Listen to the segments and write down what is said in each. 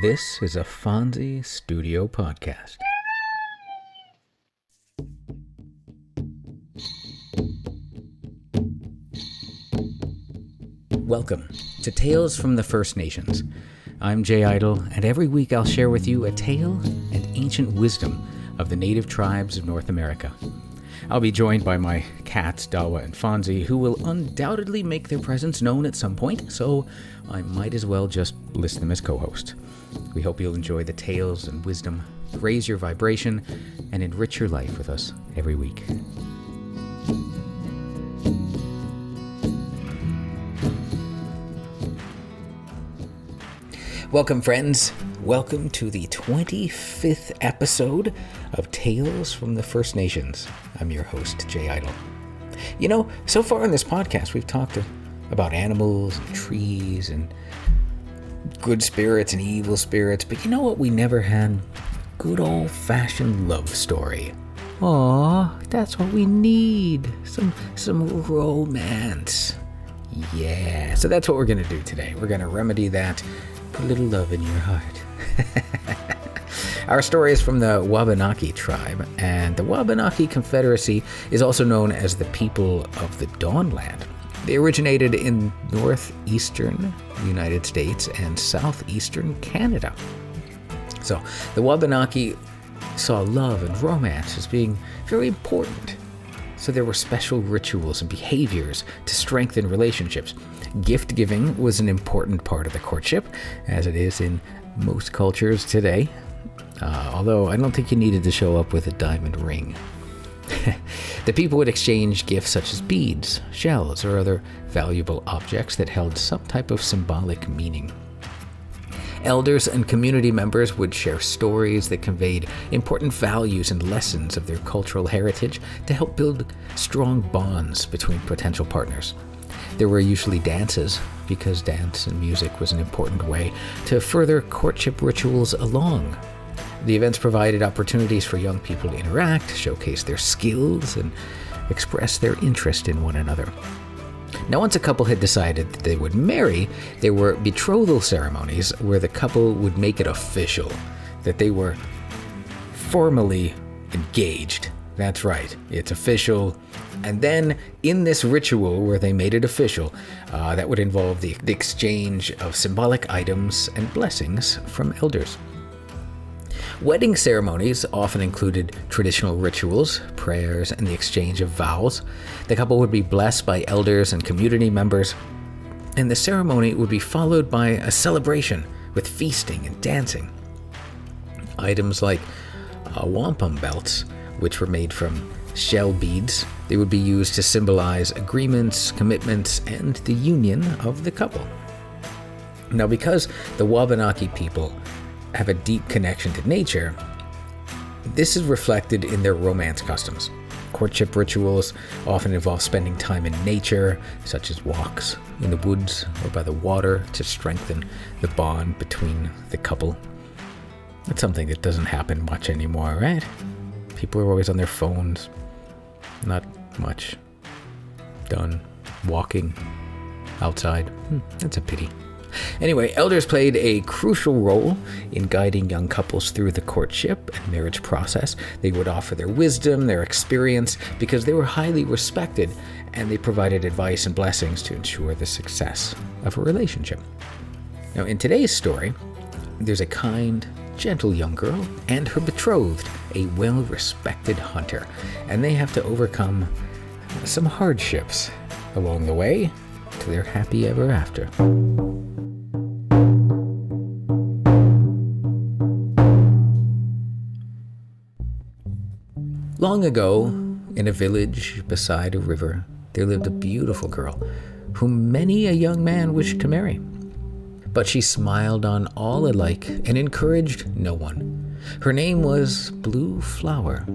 This is a Fonzie Studio podcast. Welcome to Tales from the First Nations. I'm Jay Idle, and every week I'll share with you a tale and ancient wisdom of the native tribes of North America. I'll be joined by my cats, Dawa and Fonzie, who will undoubtedly make their presence known at some point, so I might as well just list them as co-host. We hope you'll enjoy the tales and wisdom, raise your vibration, and enrich your life with us every week. Welcome, friends. Welcome to the 25th episode of Tales from the First Nations. I'm your host, Jay Idle. You know, so far in this podcast, we've talked about animals and trees and good spirits and evil spirits, but you know what we never had? Good old-fashioned love story. Aw, that's what we need. Some romance. Yeah, so that's what we're going to do today. We're going to remedy that. Put a little love in your heart. Our story is from the Wabanaki tribe, and the Wabanaki Confederacy is also known as the people of the Dawnland. They originated in northeastern United States and southeastern Canada. So the Wabanaki saw love and romance as being very important. So there were special rituals and behaviors to strengthen relationships. Gift giving was an important part of the courtship, as it is in most cultures today. Although I don't think you needed to show up with a diamond ring. The people would exchange gifts such as beads, shells, or other valuable objects that held some type of symbolic meaning. Elders and community members would share stories that conveyed important values and lessons of their cultural heritage to help build strong bonds between potential partners. There were usually dances, because dance and music was an important way to further courtship rituals along. The events provided opportunities for young people to interact, showcase their skills, and express their interest in one another. Now, once a couple had decided that they would marry, there were betrothal ceremonies where the couple would make it official that they were formally engaged. That's right, it's official. And then in this ritual where they made it official, that would involve the exchange of symbolic items and blessings from elders. Wedding ceremonies often included traditional rituals, prayers, and the exchange of vows. The couple would be blessed by elders and community members, and the ceremony would be followed by a celebration with feasting and dancing. Items like wampum belts, which were made from shell beads, they would be used to symbolize agreements, commitments, and the union of the couple. Now, because the Wabanaki people have a deep connection to nature, this is reflected in their romance customs. Courtship rituals often involve spending time in nature, such as walks in the woods or by the water, to strengthen the bond between the couple. It's something that doesn't happen much anymore, right? People are always on their phones. Not much done walking outside. That's a pity. Anyway, elders played a crucial role in guiding young couples through the courtship and marriage process. They would offer their wisdom, their experience, because they were highly respected, and they provided advice and blessings to ensure the success of a relationship. Now, in today's story, there's a kind, gentle young girl and her betrothed, a well-respected hunter, and they have to overcome some hardships along the way to their happy ever after. Long ago, in a village beside a river, there lived a beautiful girl whom many a young man wished to marry. But she smiled on all alike and encouraged no one. Her name was Blue Flower.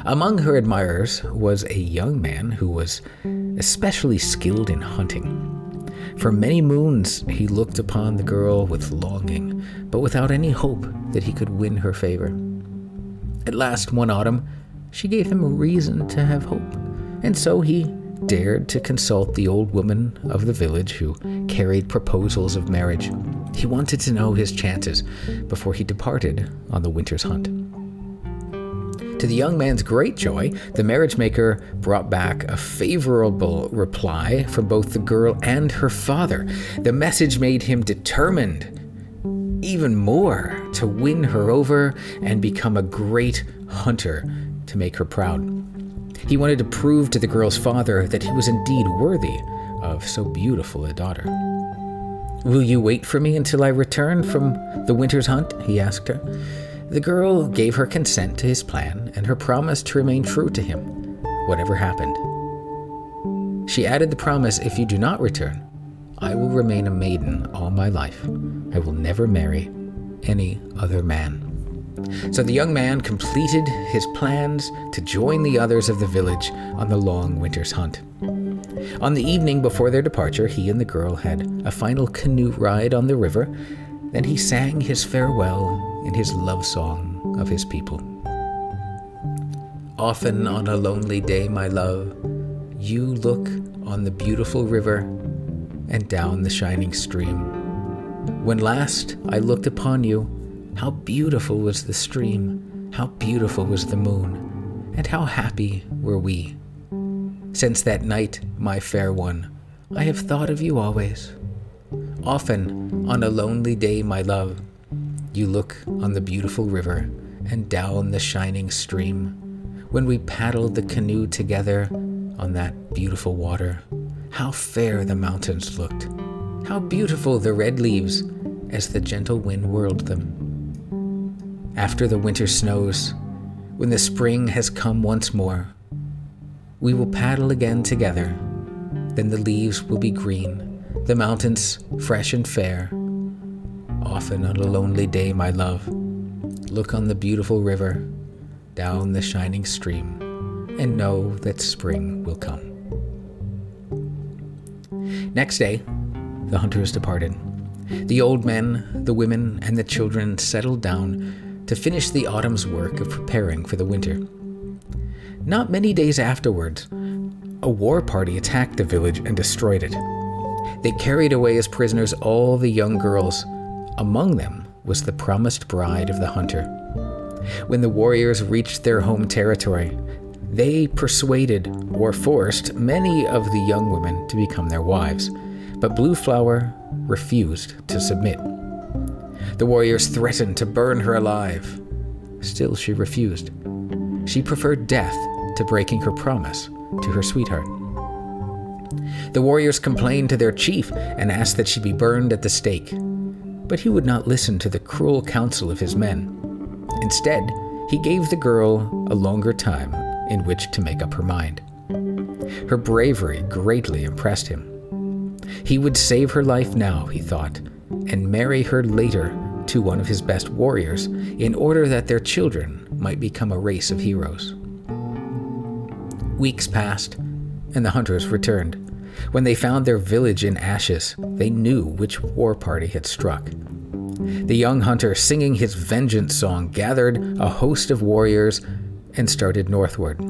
Among her admirers was a young man who was especially skilled in hunting. For many moons he looked upon the girl with longing, but without any hope that he could win her favor. At last, one autumn, she gave him a reason to have hope, and so he dared to consult the old woman of the village who carried proposals of marriage. He wanted to know his chances before he departed on the winter's hunt. To the young man's great joy, the marriage maker brought back a favorable reply from both the girl and her father. The message made him determined even more to win her over and become a great hunter to make her proud. He wanted to prove to the girl's father that he was indeed worthy of so beautiful a daughter. "Will you wait for me until I return from the winter's hunt?" he asked her. The girl gave her consent to his plan and her promise to remain true to him, whatever happened. She added the promise, "If you do not return, I will remain a maiden all my life. I will never marry any other man." So the young man completed his plans to join the others of the village on the long winter's hunt. On the evening before their departure, he and the girl had a final canoe ride on the river. Then he sang his farewell in his love song of his people. "Often on a lonely day, my love, you look on the beautiful river and down the shining stream. When last I looked upon you, how beautiful was the stream, how beautiful was the moon, and how happy were we. Since that night, my fair one, I have thought of you always. Often on a lonely day, my love, you look on the beautiful river and down the shining stream. When we paddled the canoe together on that beautiful water, how fair the mountains looked, how beautiful the red leaves as the gentle wind whirled them. After the winter snows, when the spring has come once more, we will paddle again together. Then the leaves will be green, the mountains fresh and fair. Often on a lonely day, my love, look on the beautiful river, down the shining stream, and know that spring will come." Next day, the hunters departed. The old men, the women, and the children settled down to finish the autumn's work of preparing for the winter. Not many days afterwards, a war party attacked the village and destroyed it. They carried away as prisoners all the young girls. Among them was the promised bride of the hunter. When the warriors reached their home territory, they persuaded or forced many of the young women to become their wives, but Blue Flower refused to submit. The warriors threatened to burn her alive. Still, she refused. She preferred death to breaking her promise to her sweetheart. The warriors complained to their chief and asked that she be burned at the stake, but he would not listen to the cruel counsel of his men. Instead, he gave the girl a longer time in which to make up her mind. Her bravery greatly impressed him. He would save her life now, he thought, and marry her later to one of his best warriors in order that their children might become a race of heroes. Weeks passed, and the hunters returned. When they found their village in ashes, they knew which war party had struck. The young hunter, singing his vengeance song, gathered a host of warriors and started northward.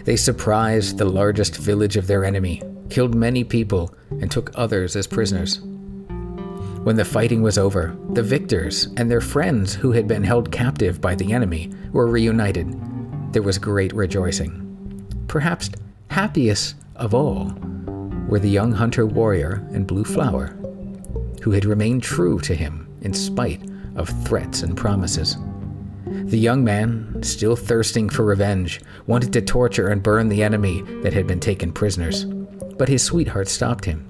They surprised the largest village of their enemy, killed many people, and took others as prisoners. When the fighting was over, the victors and their friends who had been held captive by the enemy were reunited. There was great rejoicing. Perhaps happiest of all were the young hunter warrior and Blue Flower, who had remained true to him in spite of threats and promises. The young man, still thirsting for revenge, wanted to torture and burn the enemy that had been taken prisoners, but his sweetheart stopped him.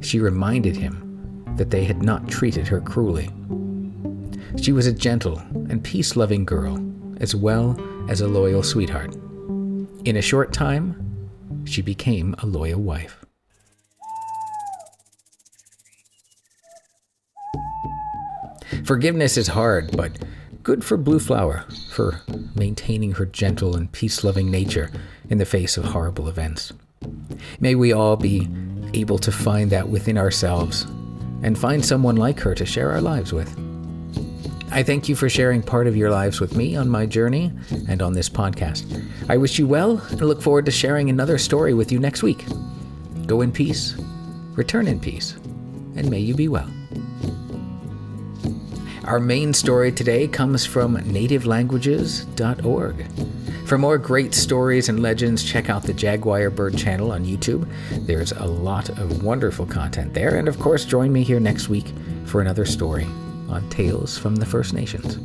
She reminded him that they had not treated her cruelly. She was a gentle and peace-loving girl, as well as a loyal sweetheart. In a short time, she became a loyal wife. Forgiveness is hard, but good for Blue Flower for maintaining her gentle and peace-loving nature in the face of horrible events. May we all be able to find that within ourselves and find someone like her to share our lives with. I thank you for sharing part of your lives with me on my journey and on this podcast. I wish you well and look forward to sharing another story with you next week. Go in peace, return in peace, and may you be well. Our main story today comes from nativelanguages.org. For more great stories and legends, check out the Jaguar Bird channel on YouTube. There's a lot of wonderful content there. And of course, join me here next week for another story on Tales from the First Nations.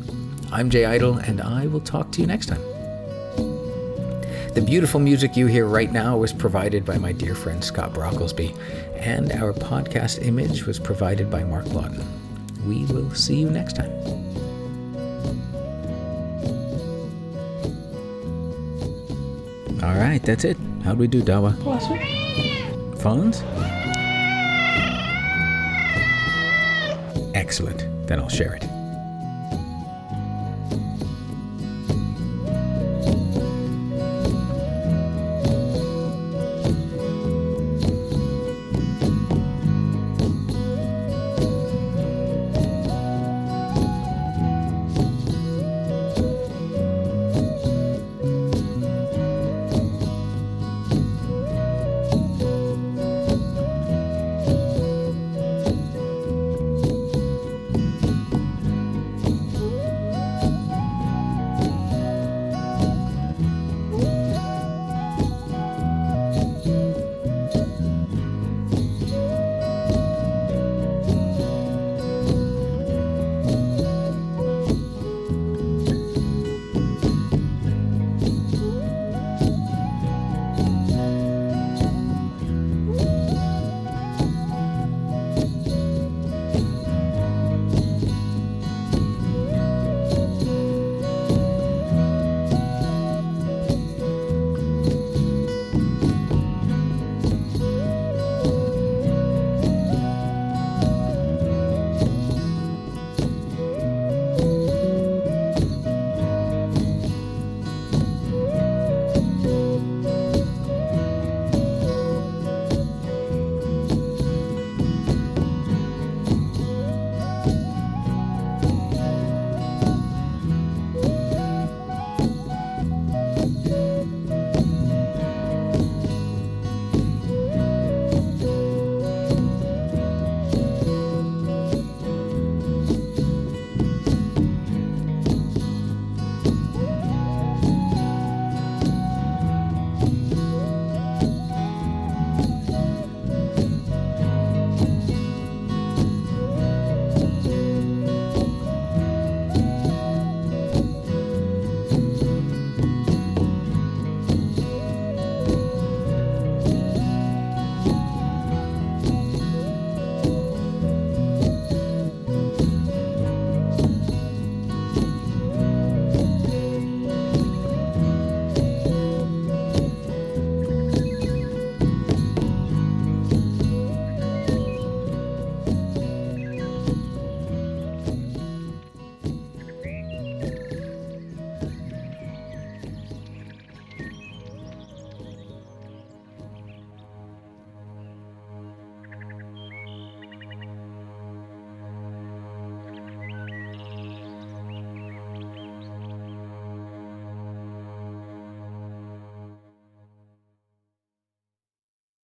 I'm Jay Idle, and I will talk to you next time. The beautiful music you hear right now was provided by my dear friend Scott Brocklesby, and our podcast image was provided by Mark Lawton. We will see you next time. All right, that's it. How'd we do, Dawa? Phones? Excellent. Then I'll share it.